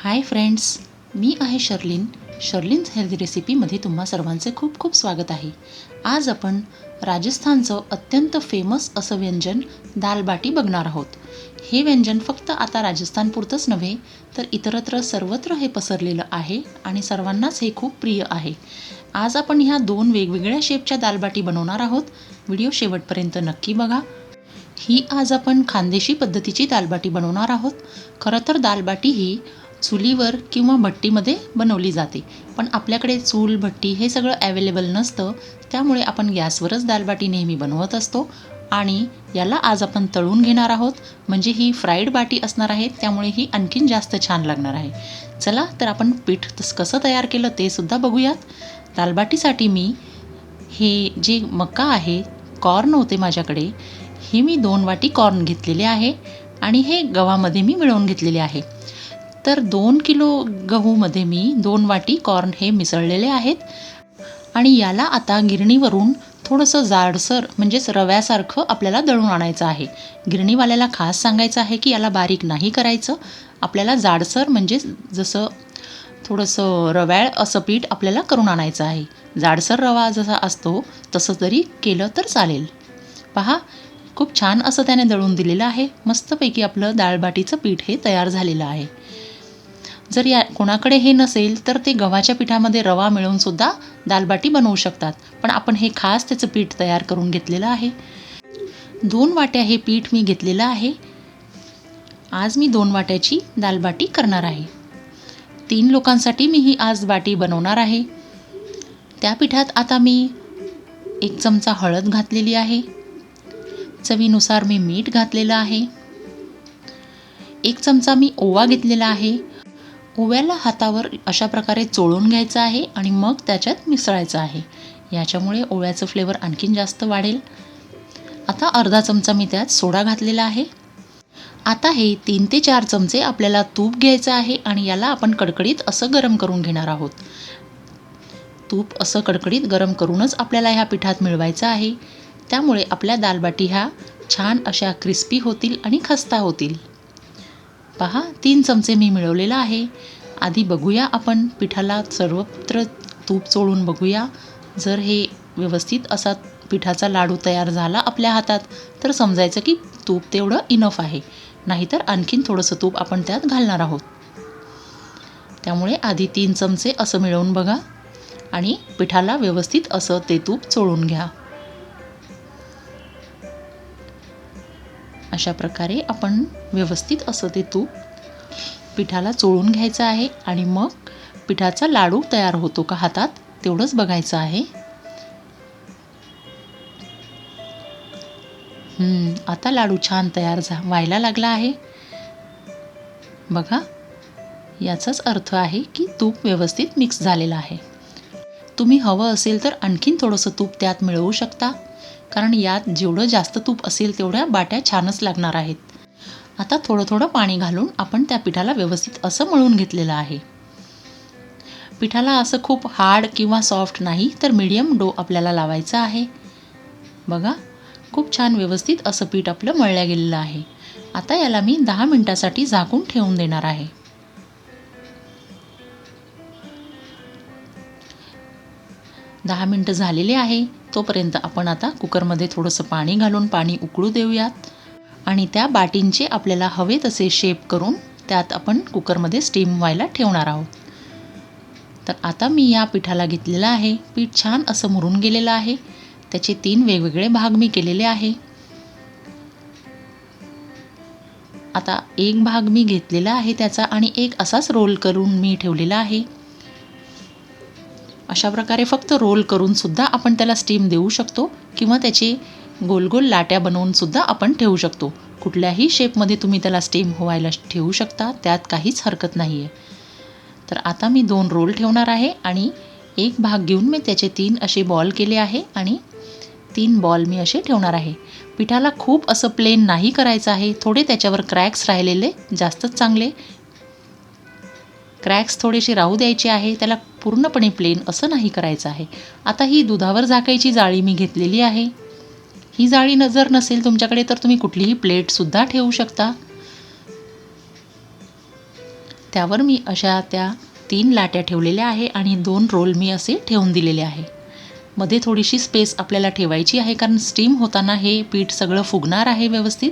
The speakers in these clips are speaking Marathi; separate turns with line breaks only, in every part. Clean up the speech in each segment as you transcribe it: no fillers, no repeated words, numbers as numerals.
हाय फ्रेंड्स, मी आहे शर्लिन्स हेल्दी रेसिपीमध्ये तुम्हा सर्वांचे खूप खूप स्वागत आहे. आज आपण राजस्थानचं अत्यंत फेमस असं व्यंजन दालबाटी बघणार आहोत. हे व्यंजन फक्त आता राजस्थानपुरतंच नव्हे तर इतरत्र सर्वत्र हे पसरलेलं आहे आणि सर्वांनाच हे खूप प्रिय आहे. आज आपण ह्या 2 वेगवेगळ्या शेपच्या दालबाटी बनवणार आहोत. व्हिडिओ शेवटपर्यंत नक्की बघा. ही आज आपण खानदेशी पद्धतीची दालबाटी बनवणार आहोत. खरं तर दालबाटी ही चुलीवर किंवा भट्टीमध्ये बनवली जाते, पण आपल्याकडे चूल भट्टी हे सगळं अवेलेबल नसतं, त्यामुळे आपण गॅसवरच दालबाटी नेहमी बनवत असतो. आणि याला आज आपण तळून घेणार आहोत, म्हणजे ही फ्राईड बाटी असणार आहे, त्यामुळे ही आणखीन जास्त छान लागणार आहे. चला तर आपण पीठ कसं तयार केलं ते सुद्धा बघूयात. दालबाटीसाठी मी हे जे मका आहे, कॉर्न होते माझ्याकडे, हे मी 2 वाटी कॉर्न घेतलेले आहे आणि हे गव्हामध्ये मी मिळवून घेतलेले आहे. तर 2 किलो गहूमध्ये मी 2 वाटी कॉर्न हे मिसळलेले आहेत आणि याला आता गिरणीवरून थोडंसं जाडसर म्हणजेच रव्यासारखं आपल्याला दळून आणायचं आहे. गिरणीवाल्याला खास सांगायचं आहे की याला बारीक नाही करायचं, आपल्याला जाडसर म्हणजे जसं थोडंसं रव्याळ असं पीठ आपल्याला करून आणायचं आहे. जाडसर रवा जसा असतो तसं जरी केलं तर चालेल. पहा, खूप छान असं त्याने दळून दिलेलं आहे. मस्तपैकी आपलं दालबाटीचं पीठ हे तयार झालेलं आहे. जर या कोणाकडे हे नसेल तर ते गव्हाच्या पिठामध्ये रवा मिळवून सुद्धा दालबाटी बनवू शकतात, पण आपण हे खास त्याचं पीठ तयार करून घेतलेलं आहे. 2 वाट्या हे पीठ मी घेतलेलं आहे. आज मी 2 वाट्याची दालबाटी करणार आहे. 3 लोकांसाठी मी ही आज बाटी बनवणार आहे. त्या पिठात आता मी 1 चमचा हळद घातलेली आहे. चवीनुसार मी मीठ घातलेलं आहे. 1 चमचा मी ओवा घेतलेला आहे. ओव्याला हातावर अशा प्रकारे चोळून घ्यायचं आहे आणि मग त्याच्यात मिसळायचं आहे. याच्यामुळे ओव्याचं फ्लेवर आणखीन जास्त वाढेल. आता अर्धा चमचा मी त्यात सोडा घातलेला आहे. आता हे 3 ते 4 चमचे आपल्याला तूप घ्यायचं आहे आणि याला आपण कडकडीत असं गरम करून घेणार आहोत. तूप असं कडकडीत गरम करूनच आपल्याला ह्या पिठात मिळवायचं आहे. त्यामुळे आपल्या दालबाटी ह्या छान अशा क्रिस्पी होतील आणि खस्ता होतील. पहा, 3 चमचे मी मिळवलेला आहे. आधी बघूया आपण पिठाला सर्वत्र तूप चोळून बघूया. जर हे व्यवस्थित असा पिठाचा लाडू तयार झाला आपल्या हातात तर समजायचं की तूप तेवढं इनफ आहे. नाहीतर आणखीन थोडंसं तूप आपण त्यात घालणार आहोत. त्यामुळे आधी 3 चमचे असं मिळवून बघा आणि पिठाला व्यवस्थित असं ते तूप चोळून घ्या. अशा प्रकारे आपण व्यवस्थित असं ते तूप पिठाला चोळून घ्यायचं आहे आणि मग पिठाचा लाडू तयार होतो का हातात तेवढंच बघायचं आहे. आता लाडू छान तयार व्हायला लागला आहे. बघा, याचाच अर्थ आहे की तूप व्यवस्थित मिक्स झालेलं आहे. तुम्ही हवं असेल तर आणखीन थोडंसं तूप त्यात मिळवू शकता, कारण यात जेवढं जास्त तूप असेल तेवढ्या बाट्या छानच लागणार आहेत. आता थोडं थोडं पाणी घालून आपण त्या पिठाला व्यवस्थित असं मळून घेतलेलं आहे. पिठाला असं खूप हार्ड किंवा सॉफ्ट नाही तर मीडियम डो आपल्याला लावायचा आहे. बघा, खूप छान व्यवस्थित असं पीठ आपलं मळल्या गेलेलं आहे. आता याला मी 10 मिनिटासाठी झाकून ठेवून देणार आहे. 10 मिनटं झालेले आहे. तोपर्यंत आपण आता कुकरमध्ये थोडंसं पाणी घालून पाणी उकळू देऊयात आणि त्या बाटींचे आपल्याला हवे तसे शेप करून त्यात आपण कुकरमध्ये स्टीम व्हायला ठेवणार आहोत. तर आता मी या पिठाला घेतलेलं आहे. पीठ छान असं मुरून गेलेलं आहे. त्याचे 3 वेगवेगळे भाग मी केलेले आहे. आता एक भाग मी घेतलेला आहे त्याचा आणि एक असाच रोल करून मी ठेवलेला आहे. अशा प्रकारे फक्त रोल करून सुद्धा आपण त्याला स्टीम देऊ शकतो किंवा त्याचे गोल गोल लाट्या बनवून सुद्धा आपण ठेवू शकतो. कुठल्याही शेपमध्ये तुम्ही त्याला स्टीम व्हायला ठेवू शकता, त्यात काहीच हरकत नाही आहे. तर आता मी 2 रोल ठेवणार आहे आणि एक भाग घेऊन मी त्याचे 3 असे बॉल केले आहे आणि 3 बॉल मी असे ठेवणार आहे. पिठाला खूप असं प्लेन नाही करायचं आहे. थोडे त्याच्यावर क्रॅक्स राहिलेले जास्तच चांगले. क्रॅक्स थोडेसे राहू द्यायचे आहे. त्याला पूर्णपणे प्लेन असं नाही करायचं आहे. आता ही दुधावर झाकायची जाळी मी घेतलेली आहे. ही जाळी जर नसेल तुमच्याकडे तर तुम्ही कुठलीही प्लेटसुद्धा ठेवू शकता. त्यावर मी अशा त्या 3 लाट्या ठेवलेल्या आहे आणि 2 रोल मी असे ठेवून दिलेले आहे. मध्ये थोडीशी स्पेस आपल्याला ठेवायची आहे, कारण स्टीम होताना हे पीठ सगळं फुगणार आहे व्यवस्थित.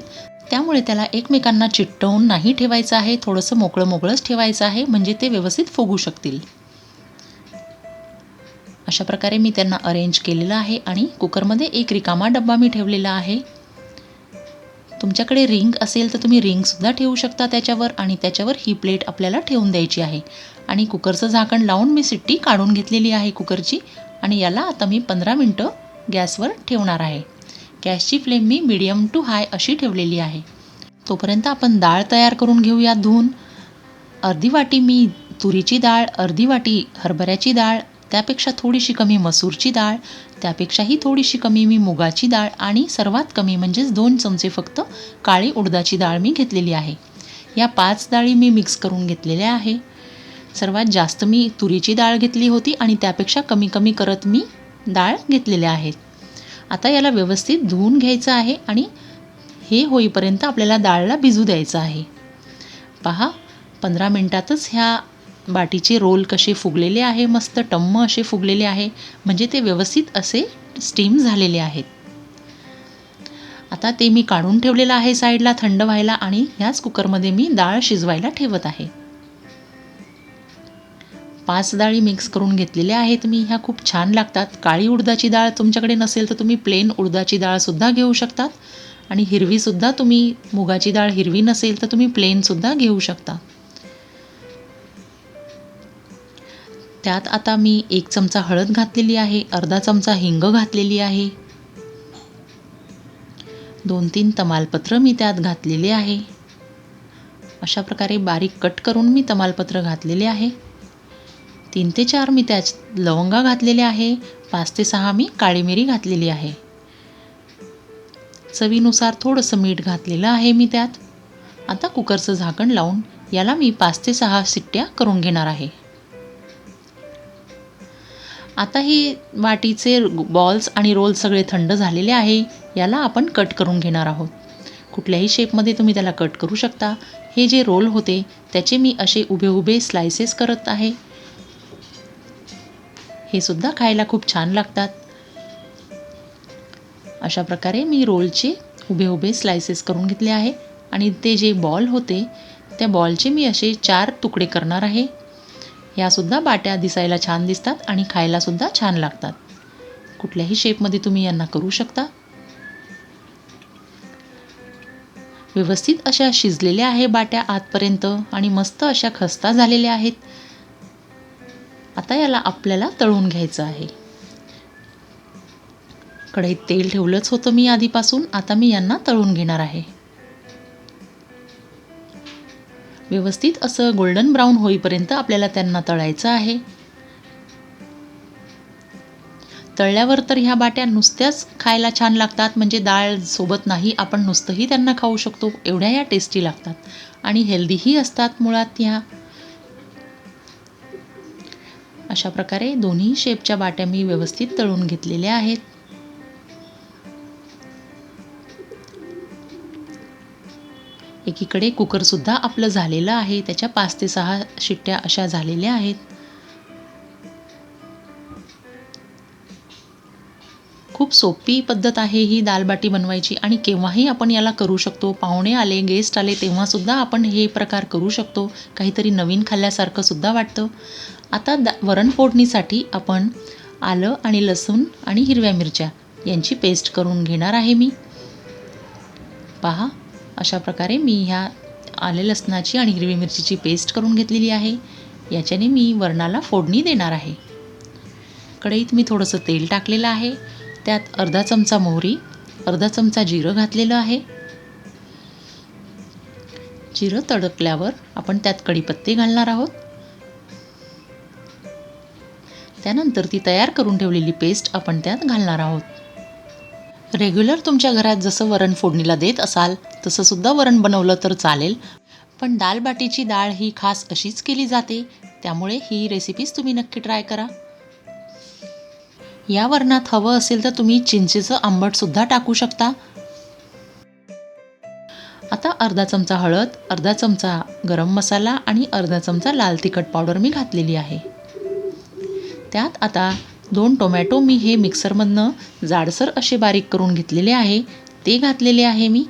त्यामुळे त्याला एकमेकांना चिकटवून नाही ठेवायचं आहे, थोडंसं मोकळं मोकळंच ठेवायचं आहे, म्हणजे ते व्यवस्थित फुगू शकतील. अशा प्रकारे मी त्यांना अरेंज केलेलं आहे आणि कुकरमध्ये एक रिकामा डब्बा मी ठेवलेला आहे. तुमच्याकडे रिंग असेल तर तुम्ही रिंगसुद्धा ठेवू शकता त्याच्यावर, आणि त्याच्यावर ही प्लेट आपल्याला ठेवून द्यायची आहे. आणि कुकरचं झाकण लावून मी शिट्टी काढून घेतलेली आहे कुकरची, आणि याला आता मी 15 मिनटं गॅसवर ठेवणार आहे. गॅसची फ्लेम मी मीडियम टू हाय अशी ठेवलेली आहे. तोपर्यंत आपण डाळ तयार करून घेऊया धुवून. अर्धी वाटी मी तुरीची डाळ, अर्धी वाटी हरभऱ्याची डाळ, त्यापेक्षा थोडीशी कमी मसूरची डाळ, त्यापेक्षाही थोडीशी कमी मी मुगाची डाळ, आणि सर्वात कमी म्हणजेच 2 चमचे फक्त काळी उडदाची डाळ मी घेतलेली आहे. या 5 डाळी मी मिक्स करून घेतलेल्या आहे. सर्वात जास्त मी तुरीची डाळ घेतली होती आणि त्यापेक्षा कमी कमी करत मी डाळ घेतलेल्या आहेत. आता याला व्यवस्थित धुवून घ्यायचं आहे आणि हे होईपर्यंत आपल्याला डाळला भिजू द्यायचं आहे. पहा, 15 मिनटातच ह्या बाटीचे रोल कसे फुगलेले आहे, मस्त टम्म असे फुगलेले आहे, म्हणजे ते व्यवस्थित असे स्टीम झालेले आहेत. आता ते मी काढून ठेवलेलं आहे साईडला थंड व्हायला, आणि ह्याच कुकरमध्ये मी डाळ शिजवायला ठेवत आहे. 5 डाळी मिक्स करून घेतलेल्या आहेत मी. ह्या खूप छान लागतात. काळी उडदाची डाळ तुमच्याकडे नसेल तर तुम्ही प्लेन उडदाची डाळसुद्धा घेऊ शकतात, आणि हिरवीसुद्धा, तुम्ही मुगाची डाळ हिरवी नसेल तर तुम्ही प्लेनसुद्धा घेऊ शकता. त्यात आता मी 1 चमचा हळद घातलेली आहे, अर्धा चमचा हिंग घातलेली आहे, 2-3 तमालपत्र मी त्यात घातलेले आहे. अशा प्रकारे बारीक कट करून मी तमालपत्र घातलेले आहे. 3 ते 4 मी त्यात लवंगा घातलेल्या आहे, 5 ते 6 मी काळी मिरी घातलेली आहे. चवीनुसार थोडंसं मीठ घातलेलं आहे मी त्यात. आता कुकरचं झाकण लावून याला मी 5 ते 6 शिट्ट्या करून घेणार आहे. आता ही वाटीचे बॉल्स आणि रोल सगळे थंड झालेले आहे. याला आपण कट करून घेणार आहोत. कुठल्याही शेपमध्ये तुम्ही त्याला कट करू शकता. हे जे रोल होते त्याचे मी असे उभे उभे स्लायसेस करत आहे. हे सुद्धा खायला खूप छान लागतात. अशा प्रकारे मी रोलचे उभे उभे स्लायसेस करून घेतले आहे, आणि ते जे बॉल होते त्या बॉलचे मी असे 4 तुकडे करणार आहे. ह्यासुद्धा बाट्या दिसायला छान दिसतात आणि खायलासुद्धा छान लागतात. कुठल्याही शेपमध्ये तुम्ही यांना करू शकता. व्यवस्थित अशा शिजलेल्या आहे बाट्या आतपर्यंत, आणि मस्त अशा खस्ता झालेल्या आहेत. आता याला आपल्याला तळून घ्यायचं आहे. कढईत तेल ठेवलंच होतं मी आधीपासून. आता मी यांना तळून घेणार आहे. व्यवस्थित असं गोल्डन ब्राऊन होईपर्यंत आपल्याला त्यांना तळायचं आहे. तळल्यावर तर ह्या बाट्या नुसत्याच खायला छान लागतात, म्हणजे डाळ सोबत नाही, आपण नुसतंही त्यांना खाऊ शकतो, एवढ्या या टेस्टी लागतात आणि हेल्दीही असतात मुळात ह्या. अशा प्रकारे दोन्ही शेपच्या बाट्या मी व्यवस्थित तळून घेतलेल्या आहेत. एकीकडे कुकरसुद्धा आपलं झालेलं आहे, त्याच्या 5 ते 6 शिट्ट्या अशा झालेल्या आहेत. खूप सोपी पद्धत आहे ही दालबाटी बनवायची, आणि केव्हाही आपण याला करू शकतो. पाहुणे आले, गेस्ट आले तेव्हासुद्धा आपण हे प्रकार करू शकतो. काहीतरी नवीन खाल्ल्यासारखं सुद्धा वाटतं. आता वरण फोडणीसाठी आपण आलं आणि लसूण आणि हिरव्या मिरच्या यांची पेस्ट करून घेणार आहे मी. पहा, अशा प्रकारे मी ह्या आले लसणाची आणि हिरवी मिरचीची पेस्ट करून घेतलेली आहे. याच्याने मी वरणाला फोडणी देणार आहे. कढईत मी थोडंसं तेल टाकलेलं आहे. त्यात अर्धा चमचा मोहरी, अर्धा चमचा जिरं घातलेलं आहे. जिरं तडकल्यावर आपण त्यात कढीपत्ते घालणार आहोत. त्यानंतर ती तयार करून ठेवलेली पेस्ट आपण त्यात घालणार आहोत. रेग्युलर तुमच्या घरात जसं वरण फोडणीला देत असाल तसं सुद्धा वरण बनवलं तर चालेल, पण दालबाटीची डाळ ही खास अशीच केली जाते, त्यामुळे ही रेसिपीज तुम्ही नक्की ट्राय करा. या वरणात हवं असेल तर तुम्ही चिंचेचं आंबटसुद्धा टाकू शकता. आता अर्धा चमचा हळद, अर्धा चमचा गरम मसाला आणि अर्धा चमचा लाल तिखट पावडर मी घातलेली आहे. त्यात आता 2 टोमॅटो मी हे मिक्सरमधनं जाडसर असे बारीक करून घेतलेले आहे, ते घातलेले आहे मी.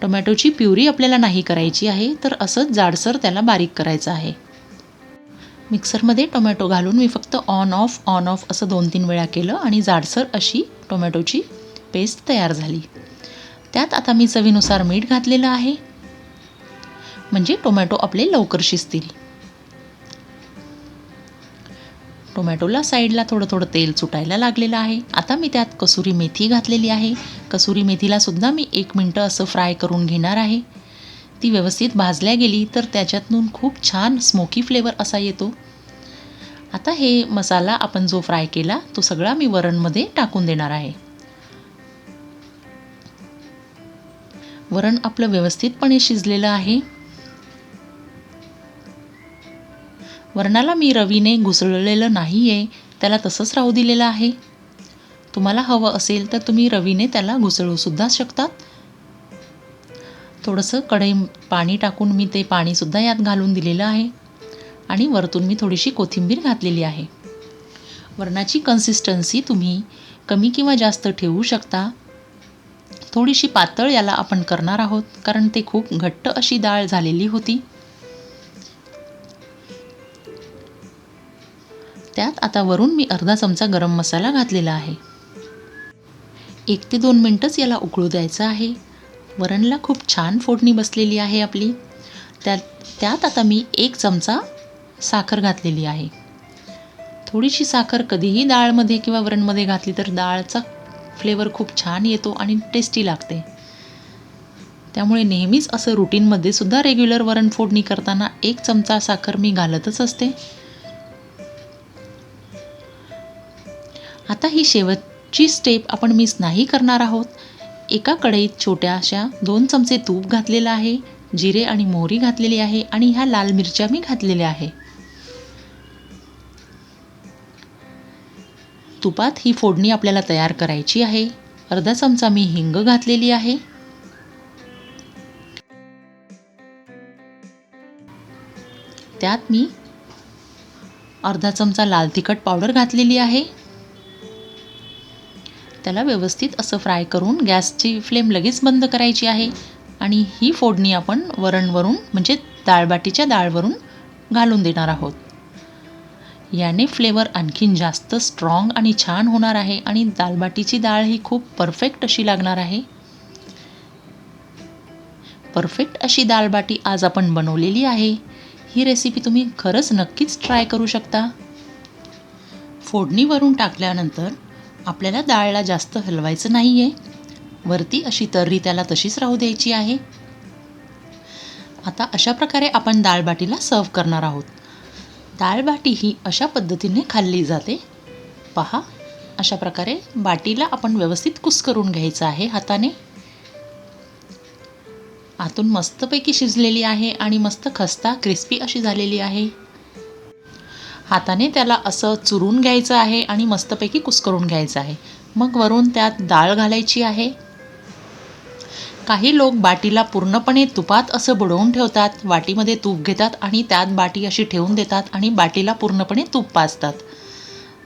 टोमॅटोची प्युरी आपल्याला नाही करायची आहे, तर असंच जाडसर त्याला बारीक करायचं आहे. मिक्सरमध्ये टोमॅटो घालून मी फक्त ऑन ऑफ असं 2-3 वेळा केलं आणि जाडसर अशी टोमॅटोची पेस्ट तयार झाली. त्यात आता मी चवीनुसार मीठ घातलेलं आहे, म्हणजे टोमॅटो आपले लवकर शिजतील. टोमॅटोला साईडला थोडं तेल सुटायला लागलेलं आहे. आता मी त्यात कसुरी मेथी घातलेली आहे. कसुरी मेथीला सुद्धा मी 1 मिनटं असं फ्राय करून घेणार आहे. ती व्यवस्थित भाजल्या गेली तर त्याच्यातून खूप छान स्मोकी फ्लेवर असा येतो. आता हे मसाला आपण जो फ्राय केला तो सगळा मी वरणमध्ये टाकून देणार आहे. वरण आपलं व्यवस्थितपणे शिजलेलं आहे. वरणाला मी रवीने घुसळलेलं नाही आहे, त्याला तसंच राहू दिलेलं आहे. तुम्हाला हवं असेल तर तुम्ही रवीने त्याला घुसळूसुद्धा शकतात. थोडंसं कढईत पाणी टाकून मी ते पाणीसुद्धा यात घालून दिलेलं आहे आणि वरतून मी थोडीशी कोथिंबीर घातलेली आहे. वरणाची कन्सिस्टन्सी तुम्ही कमी किंवा जास्त ठेवू शकता. थोडीशी पातळ याला आपण करणार आहोत, कारण ते खूप घट्ट अशी डाळ झालेली होती. त्यात आता वरून मी अर्धा चमचा गरम मसाला घातलेला आहे. 1 ते 2 मिनटंच याला उकळू द्यायचं आहे. वरणला खूप छान फोडणी बसलेली आहे आपली. त्यात आता मी 1 चमचा साखर घातलेली आहे. थोडीशी साखर कधीही डाळमध्ये किंवा वरणमध्ये घातली तर डाळचा फ्लेवर खूप छान येतो आणि टेस्टी लागते. त्यामुळे नेहमीच असं रुटीनमध्ये सुद्धा रेग्युलर वरण फोडणी करताना 1 चमचा साखर मी घालतच असते. आता ही शेवटची स्टेप आपण मिस नाही करणार आहोत. एका कढईत छोट्याशा 2 चमचे तूप घातलेलं आहे, जिरे आणि मोहरी घातलेली आहे आणि ह्या लाल मिरच्या मी घातलेल्या आहे. तुपात ही फोडणी आपल्याला तयार करायची आहे. अर्धा चमचा मी हिंग घातलेली आहे. त्यात मी अर्धा चमचा लाल तिखट पावडर घातलेली आहे. त्याला व्यवस्थित असं फ्राय करून गॅसची फ्लेम लगेच बंद करायची आहे आणि ही फोडणी आपण वरणवरून म्हणजे डाळबाटीच्या डाळवरून घालून देणार आहोत. याने फ्लेवर आणखीन जास्त स्ट्रॉंग आणि छान होणार आहे आणि दालबाटीची डाळ ही खूप परफेक्ट अशी लागणार आहे. परफेक्ट अशी दालबाटी आज आपण बनवलेली आहे. ही रेसिपी तुम्ही खरंच नक्कीच ट्राय करू शकता. फोडणी वरून टाकल्यानंतर आपल्याला डाळला जास्त हलवायचं नाही आहे. वरती अशी तर्री त्याला तशीच राहू द्यायची आहे. आता अशा प्रकारे आपण दालबाटीला सर्व करणार आहोत. दालबाटी ही अशा पद्धतीने खाल्ली जाते. पहा, अशा प्रकारे बाटीला आपण व्यवस्थित कुस्करून घ्यायचं आहे हाताने. आतून मस्तपैकी शिजलेली आहे आणि मस्त खस्ता क्रिस्पी अशी झालेली आहे. हाताने त्याला असं चुरून घ्यायचं आहे आणि मस्तपैकी कुस्करून घ्यायचं आहे. मग वरून त्यात डाळ घालायची आहे. काही लोक बाटीला पूर्णपणे तुपात असं बुडवून ठेवतात. वाटीमध्ये तूप घेतात आणि त्यात बाटी अशी ठेवून देतात आणि बाटीला पूर्णपणे तूप पाजतात.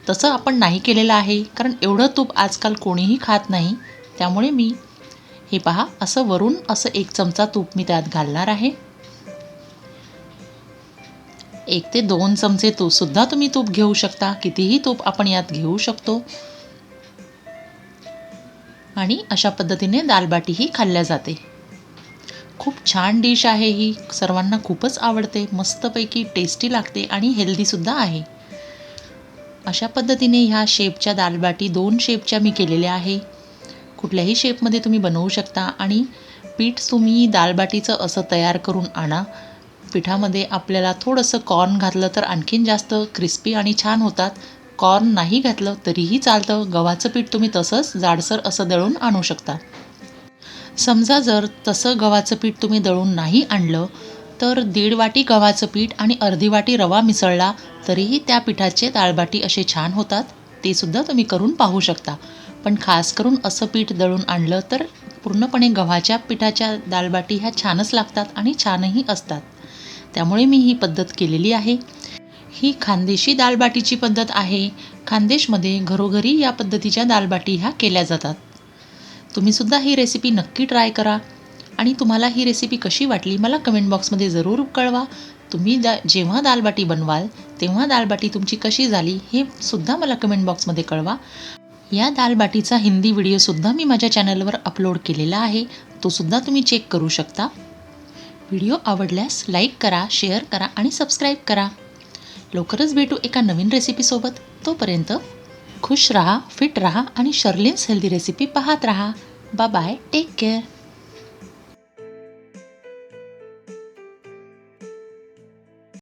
तसं आपण नाही केलेलं आहे, कारण एवढं तूप आजकाल कोणीही खात नाही. त्यामुळे मी हे पहा असं वरून असं 1 चमचा तूप मी त्यात घालणार आहे. 1 ते 2 चमचे सुद्धा तुम्ही तूप घेऊ शकता. कितीही तूप आपण यात घेऊ शकतो. आणि अशा पद्धतीने दालबाटी ही खाल्ल्या जाते. खूप छान डिश आहे ही. सर्वांना खूपच आवडते. मस्तपैकी टेस्टी लागते आणि हेल्दीसुद्धा आहे. अशा पद्धतीने ह्या शेपच्या दालबाटी 2 शेपच्या मी केलेल्या आहे. कुठल्याही शेपमध्ये तुम्ही बनवू शकता. आणि पीठ तुम्ही दालबाटीचं असं तयार करून आणा. पिठामध्ये आपल्याला थोडंसं कॉर्न घातलं तर आणखीन जास्त क्रिस्पी आणि छान होतात. कॉर्न नाही घातलं तरीही चालतं. गव्हाचं पीठ तुम्ही तसंच जाडसर असं दळून आणू शकता. समजा जर तसं गव्हाचं पीठ तुम्ही दळून नाही आणलं तर 1.5 वाटी गव्हाचं पीठ आणि अर्धी वाटी रवा मिसळला तरीही त्या पिठाचे दालबाटी असे छान होतात. ते सुद्धा तुम्ही करून पाहू शकता. पण खास करून असं पीठ दळून आणलं तर पूर्णपणे गव्हाच्या पिठाच्या दालबाटी ह्या छानच लागतात आणि छानही असतात. त्यामुळे मी ही पद्धत केलेली आहे. ही खानदेशी दालबाटीची पद्धत आहे. खानदेशमध्ये घरोघरी या पद्धतीच्या दालबाटी ह्या केल्या जातात. तुम्हीसुद्धा ही रेसिपी नक्की ट्राय करा आणि तुम्हाला ही रेसिपी कशी वाटली मला कमेंट बॉक्समध्ये जरूर कळवा. तुम्ही जेव्हा दालबाटी बनवाल तेव्हा दालबाटी तुमची कशी झाली हे सुद्धा मला कमेंट बॉक्समध्ये कळवा. या दालबाटीचा हिंदी व्हिडिओसुद्धा मी माझ्या चॅनलवर अपलोड केलेला आहे. तो सुद्धा तुम्ही चेक करू शकता. व्हिडिओ आवडल्यास लाईक करा, शेअर करा आणि सबस्क्राईब करा. लवकरच भेटू एका नवीन रेसिपीसोबत. तोपर्यंत खुश रहा, फिट रहा आणि शर्लिन्स हेल्दी रेसिपी पाहत रहा. Bye bye, take care.